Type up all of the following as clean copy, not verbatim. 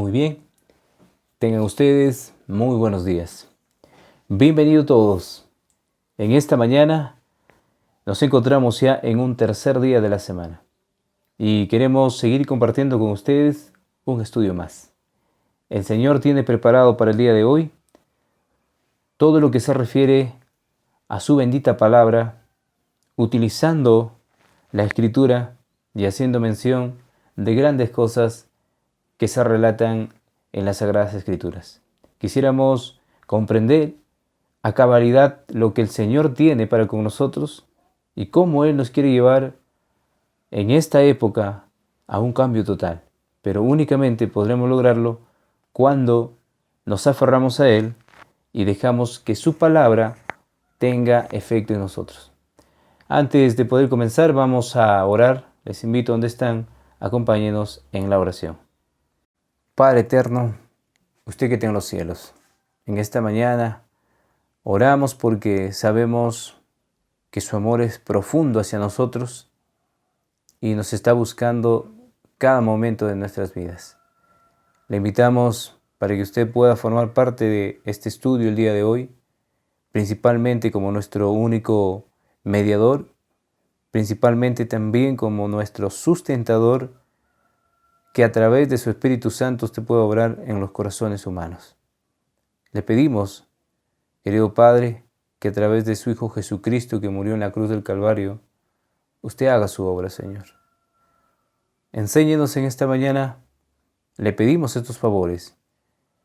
Muy bien, tengan ustedes muy buenos días. Bienvenidos todos. En esta mañana nos encontramos ya en un tercer día de la semana y queremos seguir compartiendo con ustedes un estudio más. El Señor tiene preparado para el día de hoy todo lo que se refiere a su bendita palabra, utilizando la Escritura y haciendo mención de grandes cosas que se relatan en las Sagradas Escrituras. Quisiéramos comprender a cabalidad lo que el Señor tiene para con nosotros y cómo Él nos quiere llevar en esta época a un cambio total. Pero únicamente podremos lograrlo cuando nos aferramos a Él y dejamos que su palabra tenga efecto en nosotros. Antes de poder comenzar, vamos a orar. Les invito donde están, acompáñenos en la oración. Padre eterno, usted que está en los cielos, en esta mañana oramos porque sabemos que su amor es profundo hacia nosotros y nos está buscando cada momento de nuestras vidas. Le invitamos para que usted pueda formar parte de este estudio el día de hoy, principalmente como nuestro único mediador, principalmente también como nuestro sustentador, que a través de su Espíritu Santo usted pueda obrar en los corazones humanos. Le pedimos, querido Padre, que a través de su Hijo Jesucristo que murió en la cruz del Calvario, usted haga su obra, Señor. Enséñenos en esta mañana, le pedimos estos favores,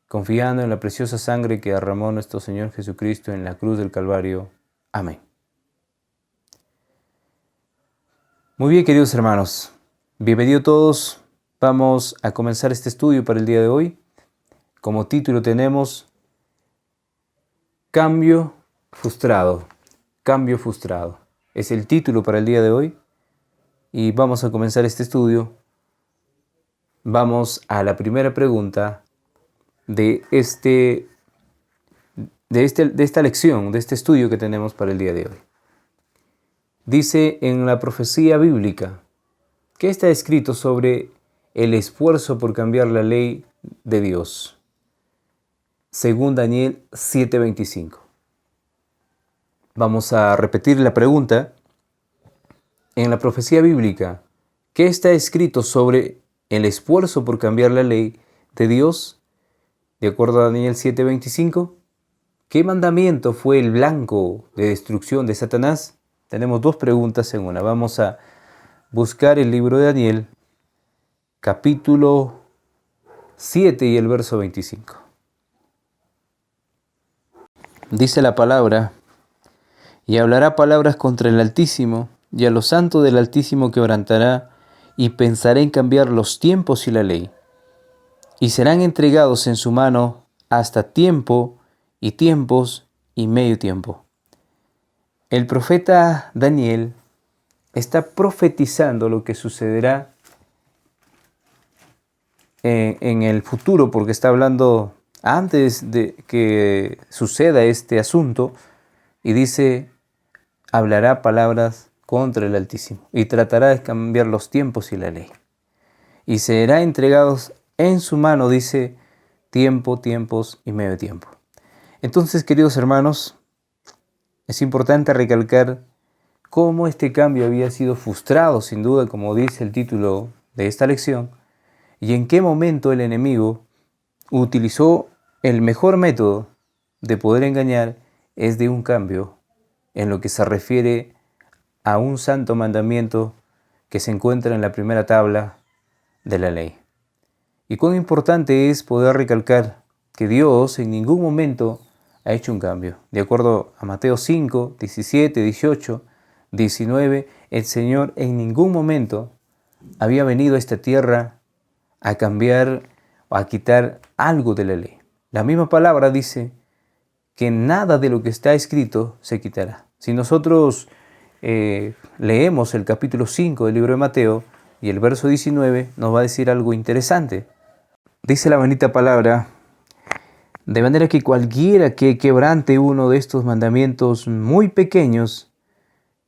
confiando en la preciosa sangre que derramó nuestro Señor Jesucristo en la cruz del Calvario. Amén. Muy bien, queridos hermanos, bienvenidos todos. Vamos a comenzar este estudio para el día de hoy. Como título tenemos Cambio frustrado. Cambio frustrado. Es el título para el día de hoy. Y vamos a comenzar este estudio. Vamos a la primera pregunta de esta lección, de este estudio que tenemos para el día de hoy. Dice en la profecía bíblica, ¿qué está escrito sobre el esfuerzo por cambiar la ley de Dios? Según Daniel 7:25. Vamos a repetir la pregunta. En la profecía bíblica, ¿qué está escrito sobre el esfuerzo por cambiar la ley de Dios? De acuerdo a Daniel 7:25, ¿qué mandamiento fue el blanco de destrucción de Satanás? Tenemos dos preguntas en una. Vamos a buscar el libro de Daniel, capítulo 7 y el verso 25. Dice la palabra: y hablará palabras contra el Altísimo, y a los santos del Altísimo quebrantará, y pensará en cambiar los tiempos y la ley. Y serán entregados en su mano hasta tiempo y tiempos y medio tiempo. El profeta Daniel está profetizando lo que sucederá en el futuro, porque está hablando antes de que suceda este asunto, y dice: hablará palabras contra el Altísimo y tratará de cambiar los tiempos y la ley. Y será entregados en su mano, dice, tiempo, tiempos y medio tiempo. Entonces, queridos hermanos, es importante recalcar cómo este cambio había sido frustrado, sin duda, como dice el título de esta lección, y en qué momento el enemigo utilizó el mejor método de poder engañar, es de un cambio en lo que se refiere a un santo mandamiento que se encuentra en la primera tabla de la ley. Y cuán importante es poder recalcar que Dios en ningún momento ha hecho un cambio. De acuerdo a Mateo 5, 17, 18, 19, el Señor en ningún momento había venido a esta tierra a cambiar o a quitar algo de la ley. La misma palabra dice que nada de lo que está escrito se quitará. Si nosotros leemos el capítulo 5 del libro de Mateo y el verso 19, nos va a decir algo interesante. Dice la bendita palabra: de manera que cualquiera que quebrante uno de estos mandamientos muy pequeños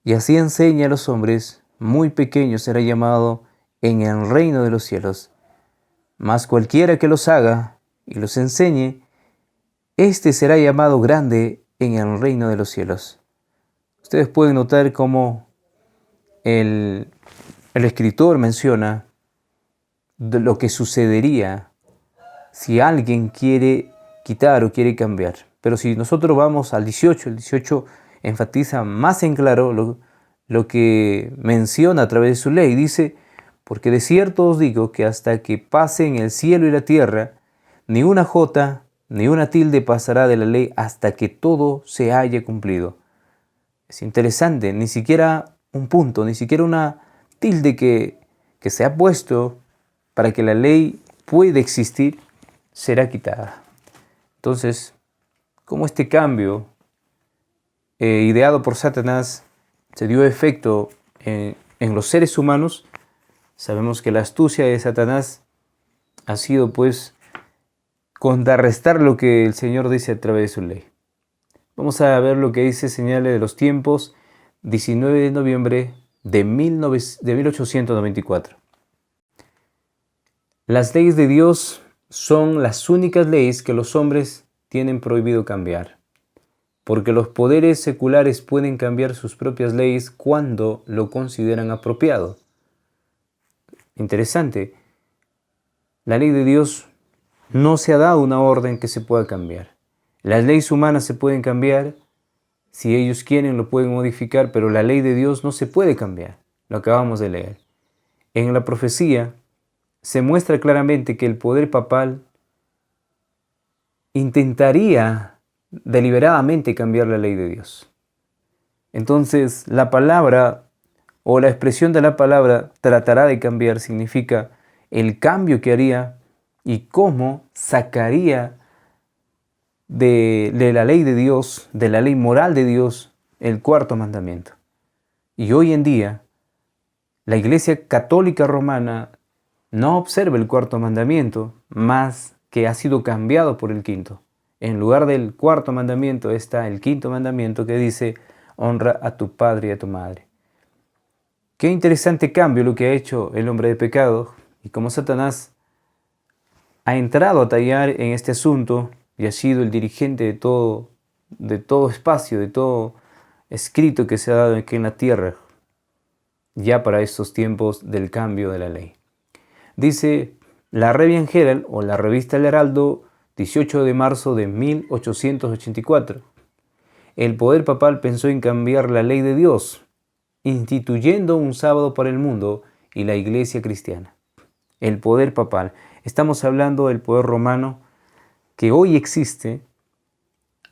y así enseña a los hombres, muy pequeño será llamado en el reino de los cielos. Mas cualquiera que los haga y los enseñe, éste será llamado grande en el reino de los cielos. Ustedes pueden notar cómo el escritor menciona de lo que sucedería si alguien quiere quitar o quiere cambiar. Pero si nosotros vamos al 18, el 18 enfatiza más en claro lo que menciona a través de su ley. Dice, porque de cierto os digo que hasta que pasen el cielo y la tierra, ni una jota ni una tilde pasará de la ley hasta que todo se haya cumplido. Es interesante, ni siquiera un punto, ni siquiera una tilde que se ha puesto para que la ley pueda existir, será quitada. Entonces, ¿cómo este cambio ideado por Satanás se dio efecto en los seres humanos? Sabemos que la astucia de Satanás ha sido pues contrarrestar lo que el Señor dice a través de su ley. Vamos a ver lo que dice Señales de los Tiempos, 19 de noviembre de 1894. Las leyes de Dios son las únicas leyes que los hombres tienen prohibido cambiar, porque los poderes seculares pueden cambiar sus propias leyes cuando lo consideran apropiado. Interesante, la ley de Dios no se ha dado una orden que se pueda cambiar. Las leyes humanas se pueden cambiar, si ellos quieren lo pueden modificar, pero la ley de Dios no se puede cambiar, lo acabamos de leer. En la profecía se muestra claramente que el poder papal intentaría deliberadamente cambiar la ley de Dios. Entonces, la palabra o la expresión de la palabra tratará de cambiar significa el cambio que haría y cómo sacaría de la ley de Dios, de la ley moral de Dios, el cuarto mandamiento. Y hoy en día, la Iglesia Católica Romana no observa el cuarto mandamiento, más que ha sido cambiado por el quinto. En lugar del cuarto mandamiento está el quinto mandamiento que dice, honra a tu padre y a tu madre. Qué interesante cambio lo que ha hecho el hombre de pecado y cómo Satanás ha entrado a tallar en este asunto y ha sido el dirigente de todo espacio, de todo escrito que se ha dado aquí en la tierra, ya para estos tiempos del cambio de la ley. Dice la Revian Herald o la revista El Heraldo, 18 de marzo de 1884. El poder papal pensó en cambiar la ley de Dios, instituyendo un sábado para el mundo y la iglesia cristiana. El poder papal. Estamos hablando del poder romano que hoy existe,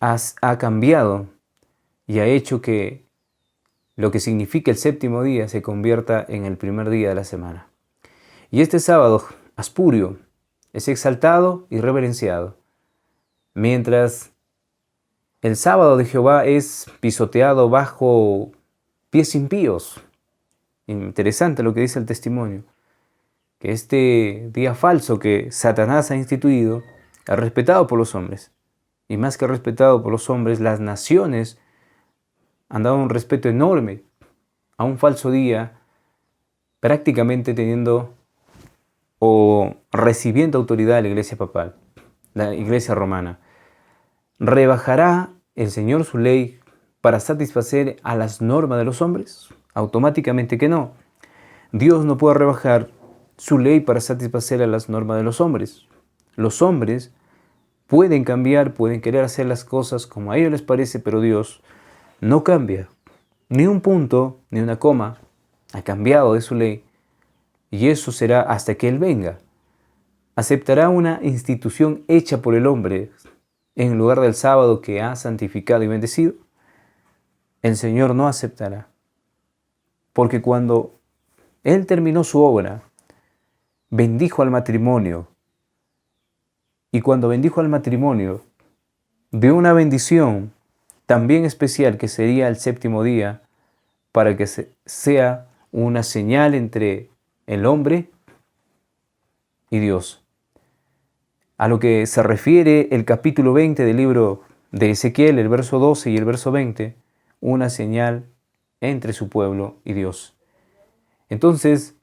ha cambiado y ha hecho que lo que significa el séptimo día se convierta en el primer día de la semana. Y este sábado, Aspurio, es exaltado y reverenciado, mientras el sábado de Jehová es pisoteado bajo pies impíos. Interesante lo que dice el testimonio, que este día falso que Satanás ha instituido es respetado por los hombres. Y más que respetado por los hombres, las naciones han dado un respeto enorme a un falso día, prácticamente teniendo o recibiendo autoridad de la iglesia papal, la iglesia romana. ¿Rebajará el Señor su ley para satisfacer a las normas de los hombres? Automáticamente que no. Dios no puede rebajar su ley para satisfacer a las normas de los hombres. Los hombres pueden cambiar, pueden querer hacer las cosas como a ellos les parece, pero Dios no cambia. Ni un punto, ni una coma ha cambiado de su ley. Y eso será hasta que Él venga. Aceptará una institución hecha por el hombre en lugar del sábado que ha santificado y bendecido. El Señor no aceptará. Porque cuando Él terminó su obra, bendijo al matrimonio. Y cuando bendijo al matrimonio, dio una bendición también especial que sería el séptimo día para que sea una señal entre el hombre y Dios. A lo que se refiere el capítulo 20 del libro de Ezequiel, el verso 12 y el verso 20, una señal entre su pueblo y Dios. Entonces,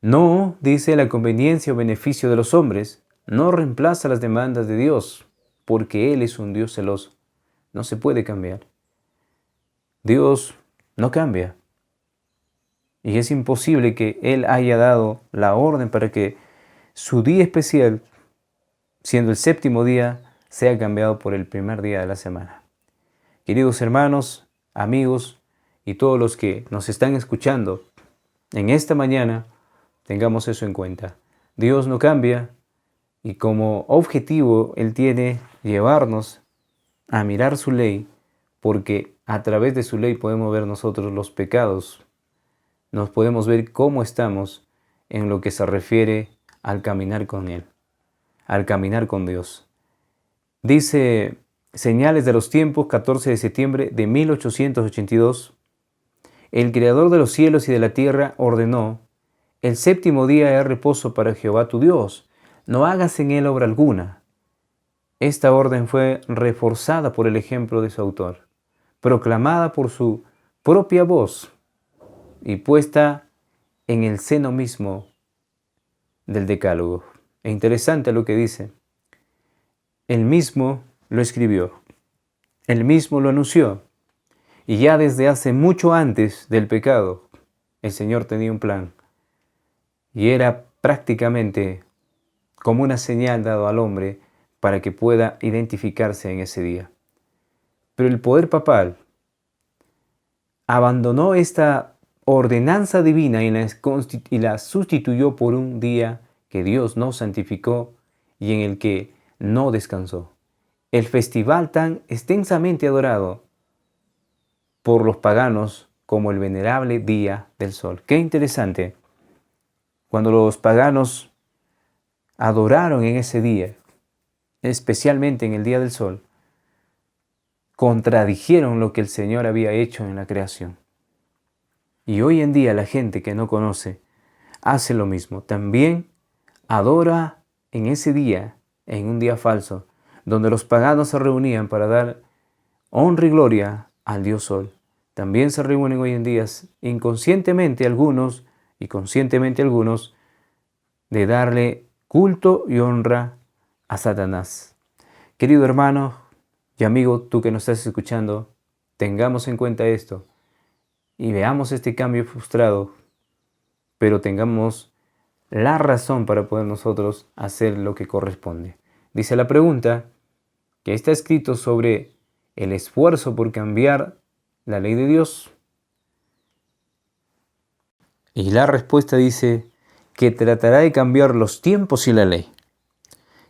No, dice, la conveniencia o beneficio de los hombres no reemplaza las demandas de Dios, porque Él es un Dios celoso. No se puede cambiar. Dios no cambia. Y es imposible que Él haya dado la orden para que su día especial, siendo el séptimo día, sea cambiado por el primer día de la semana. Queridos hermanos, amigos y todos los que nos están escuchando, en esta mañana tengamos eso en cuenta. Dios no cambia y como objetivo Él tiene llevarnos a mirar su ley, porque a través de su ley podemos ver nosotros los pecados, nos podemos ver cómo estamos en lo que se refiere al caminar con Él, al caminar con Dios. Dice Señales de los Tiempos, 14 de septiembre de 1882, el Creador de los cielos y de la tierra ordenó: el séptimo día es reposo para Jehová tu Dios, no hagas en él obra alguna. Esta orden fue reforzada por el ejemplo de su autor, proclamada por su propia voz y puesta en el seno mismo del Decálogo. Es interesante lo que dice. Él mismo lo escribió, él mismo lo anunció, y ya desde hace mucho antes del pecado, el Señor tenía un plan, y era prácticamente como una señal dado al hombre para que pueda identificarse en ese día. Pero el poder papal abandonó esta ordenanza divina y la sustituyó por un día que Dios no santificó y en el que no descansó. El festival tan extensamente adorado por los paganos como el venerable Día del Sol. Qué interesante. Cuando los paganos adoraron en ese día, especialmente en el Día del Sol, contradijeron lo que el Señor había hecho en la creación. Y hoy en día la gente que no conoce hace lo mismo. También adora en ese día, en un día falso, donde los paganos se reunían para dar honra y gloria al Dios Sol. También se reúnen hoy en día inconscientemente algunos y conscientemente algunos de darle culto y honra a Satanás. Querido hermano y amigo, tú que nos estás escuchando, tengamos en cuenta esto y veamos este cambio frustrado, pero tengamos la razón para poder nosotros hacer lo que corresponde. Dice la pregunta que está escrito sobre el esfuerzo por cambiar la ley de Dios. Y la respuesta dice que tratará de cambiar los tiempos y la ley.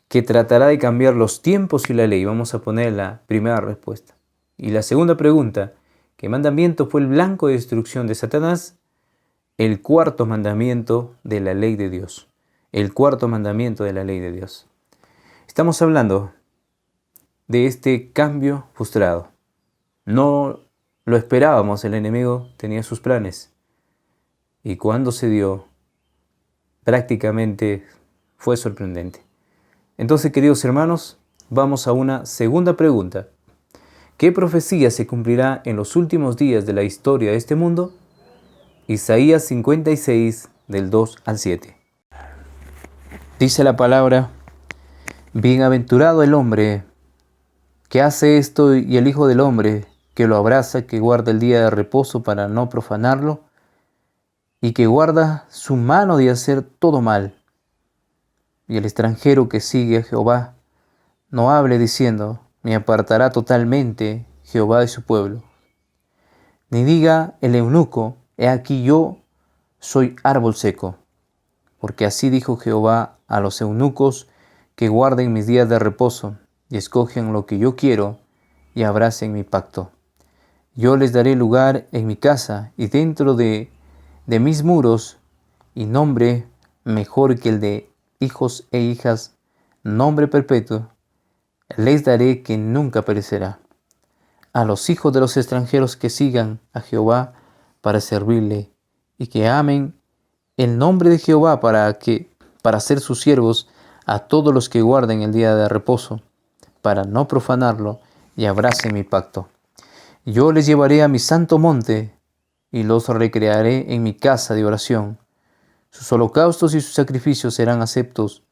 Que tratará de cambiar los tiempos y la ley. Vamos a poner la primera respuesta. Y la segunda pregunta, ¿qué mandamiento fue el blanco de destrucción de Satanás? El cuarto mandamiento de la ley de Dios. El cuarto mandamiento de la ley de Dios. Estamos hablando de este cambio frustrado. No lo esperábamos, el enemigo tenía sus planes. Y cuando se dio, prácticamente fue sorprendente. Entonces, queridos hermanos, vamos a una segunda pregunta. ¿Qué profecía se cumplirá en los últimos días de la historia de este mundo? Isaías 56, del 2 al 7. Dice la palabra: bienaventurado el hombre que hace esto y el Hijo del Hombre que lo abraza, que guarda el día de reposo para no profanarlo y que guarda su mano de hacer todo mal. Y el extranjero que sigue a Jehová no hable diciendo: me apartará totalmente Jehová de su pueblo. Ni diga el eunuco: he aquí yo soy árbol seco. Porque así dijo Jehová a los eunucos que guarden mis días de reposo y escogen lo que yo quiero y abracen mi pacto. Yo les daré lugar en mi casa y dentro de mis muros, y nombre mejor que el de hijos e hijas, nombre perpetuo, les daré que nunca perecerá. A los hijos de los extranjeros que sigan a Jehová para servirle y que amen el nombre de Jehová para ser sus siervos, a todos los que guarden el día de reposo, para no profanarlo y abracen mi pacto. Yo les llevaré a mi santo monte y los recrearé en mi casa de oración. Sus holocaustos y sus sacrificios serán aceptos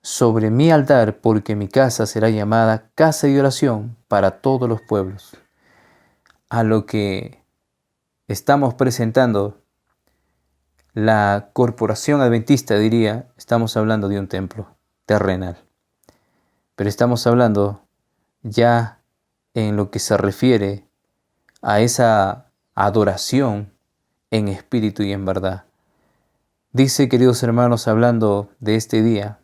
sobre mi altar, porque mi casa será llamada casa de oración para todos los pueblos. A lo que estamos presentando la corporación adventista, diría, estamos hablando de un templo terrenal. Pero estamos hablando ya en lo que se refiere a esa adoración en espíritu y en verdad. Dice, queridos hermanos, hablando de este día,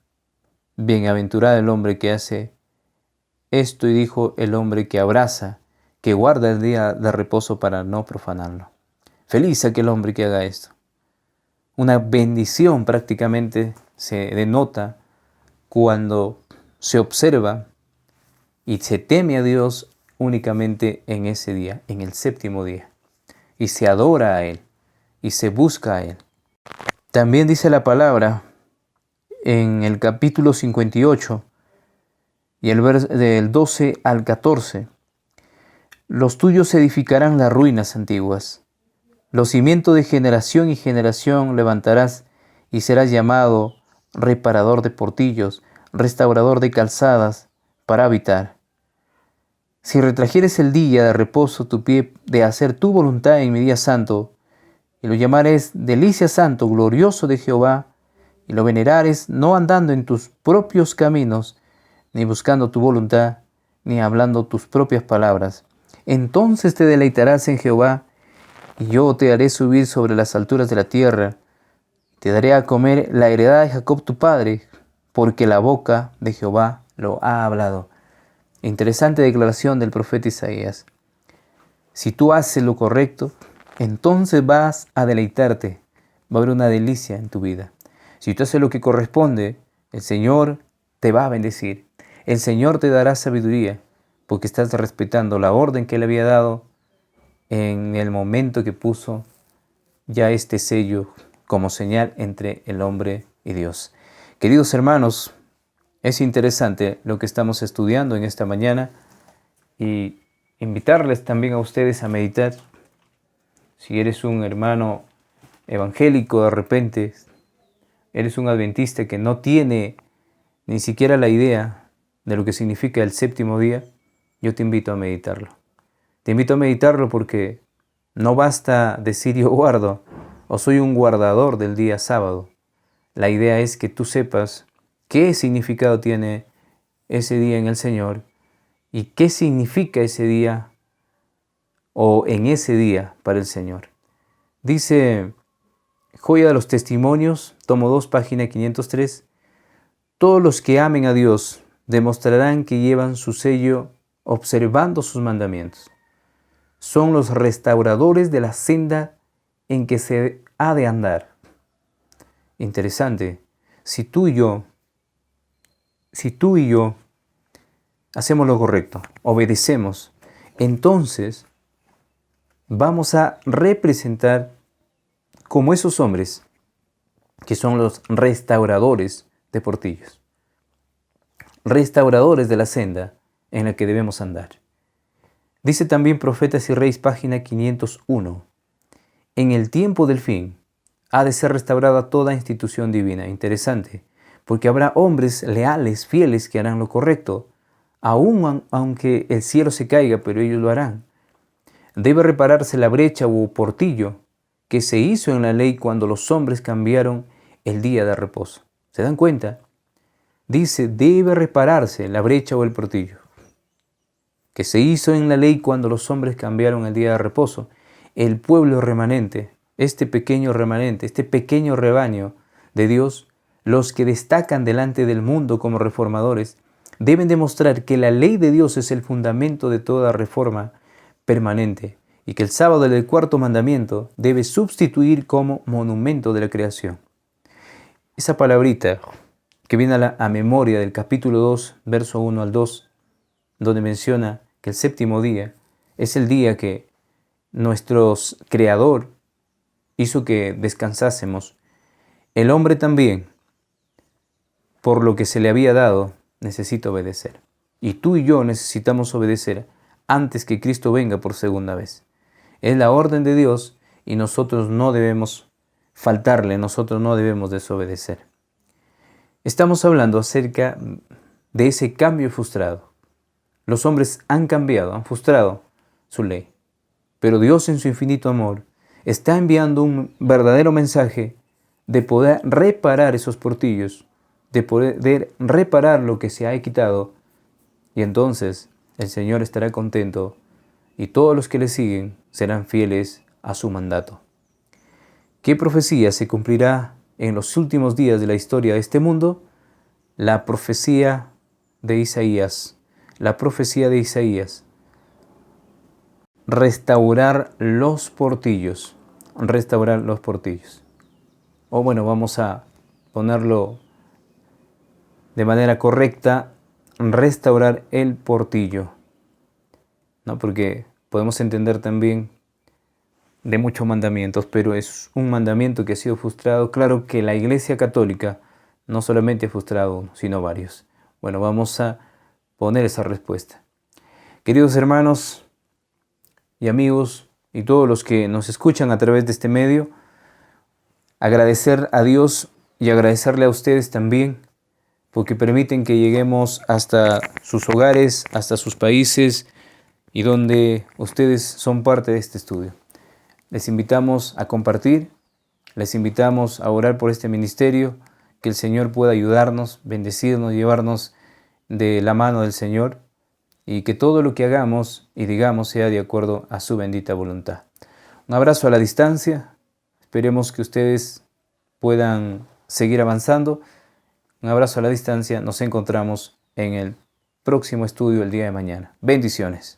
bienaventurado el hombre que hace esto, y dijo el hombre que abraza, que guarda el día de reposo para no profanarlo. Feliz aquel hombre que haga esto. Una bendición prácticamente se denota cuando se observa y se teme a Dios únicamente en ese día, en el séptimo día, y se adora a Él, y se busca a Él. También dice la palabra en el capítulo 58 y el verso del 12 al 14, los tuyos edificarán las ruinas antiguas, los cimientos de generación y generación levantarás, y serás llamado reparador de portillos, restaurador de calzadas para habitar. Si retrajeres el día de reposo tu pie de hacer tu voluntad en mi día santo, y lo llamares delicia santo, glorioso de Jehová, y lo venerares no andando en tus propios caminos, ni buscando tu voluntad, ni hablando tus propias palabras, entonces te deleitarás en Jehová, y yo te haré subir sobre las alturas de la tierra, te daré a comer la heredad de Jacob tu padre, porque la boca de Jehová lo ha hablado. Interesante declaración del profeta Isaías. Si tú haces lo correcto, entonces vas a deleitarte, va a haber una delicia en tu vida. Si tú haces lo que corresponde, el Señor te va a bendecir. El Señor te dará sabiduría, porque estás respetando la orden que Él había dado en el momento que puso ya este sello como señal entre el hombre y Dios. Queridos hermanos, es interesante lo que estamos estudiando en esta mañana, y invitarles también a ustedes a meditar. Si eres un hermano evangélico, de repente eres un adventista que no tiene ni siquiera la idea de lo que significa el séptimo día, yo te invito a meditarlo. Te invito a meditarlo porque no basta decir yo guardo o soy un guardador del día sábado. La idea es que tú sepas qué significado tiene ese día en el Señor y qué significa ese día o en ese día para el Señor. Dice Joya de los Testimonios, tomo 2, página 503, todos los que amen a Dios demostrarán que llevan su sello observando sus mandamientos. Son los restauradores de la senda en que se ha de andar. Interesante. Si tú y yo hacemos lo correcto, obedecemos, entonces vamos a representar como esos hombres que son los restauradores de portillos, restauradores de la senda en la que debemos andar. Dice también Profetas y Reyes, página 501, en el tiempo del fin ha de ser restaurada toda institución divina. Interesante, porque habrá hombres leales, fieles, que harán lo correcto, aun aunque el cielo se caiga, pero ellos lo harán. Debe repararse la brecha o portillo que se hizo en la ley cuando los hombres cambiaron el día de reposo. ¿Se dan cuenta? Dice, debe repararse la brecha o el portillo que se hizo en la ley cuando los hombres cambiaron el día de reposo. El pueblo remanente, este pequeño remanente, este pequeño rebaño de Dios, los que destacan delante del mundo como reformadores, deben demostrar que la ley de Dios es el fundamento de toda reforma permanente y que el sábado del cuarto mandamiento debe sustituir como monumento de la creación. Esa palabrita que viene a memoria del capítulo 2, verso 1 al 2, donde menciona que el séptimo día es el día que nuestro Creador hizo que descansásemos. El hombre también, por lo que se le había dado, necesita obedecer. Y tú y yo necesitamos obedecer antes que Cristo venga por segunda vez. Es la orden de Dios y nosotros no debemos faltarle, nosotros no debemos desobedecer. Estamos hablando acerca de ese cambio frustrado. Los hombres han cambiado, han frustrado su ley. Pero Dios en su infinito amor está enviando un verdadero mensaje de poder reparar esos portillos, de poder reparar lo que se ha quitado. Y entonces el Señor estará contento y todos los que le siguen serán fieles a su mandato. ¿Qué profecía se cumplirá en los últimos días de la historia de este mundo? La profecía de Isaías. La profecía de Isaías. Restaurar los portillos. Restaurar los portillos. O bueno, vamos a ponerlo de manera correcta. Restaurar el portillo. ¿No? Porque podemos entender también de muchos mandamientos, pero es un mandamiento que ha sido frustrado. Claro que la Iglesia Católica no solamente ha frustrado uno, sino varios. Bueno, vamos a poner esa respuesta. Queridos hermanos y amigos y todos los que nos escuchan a través de este medio, agradecer a Dios y agradecerle a ustedes también porque permiten que lleguemos hasta sus hogares, hasta sus países y donde ustedes son parte de este estudio. Les invitamos a compartir, les invitamos a orar por este ministerio, que el Señor pueda ayudarnos, bendecirnos, llevarnos de la mano del Señor y que todo lo que hagamos y digamos sea de acuerdo a su bendita voluntad. Un abrazo a la distancia, esperemos que ustedes puedan seguir avanzando. Un abrazo a la distancia, nos encontramos en el próximo estudio el día de mañana. Bendiciones.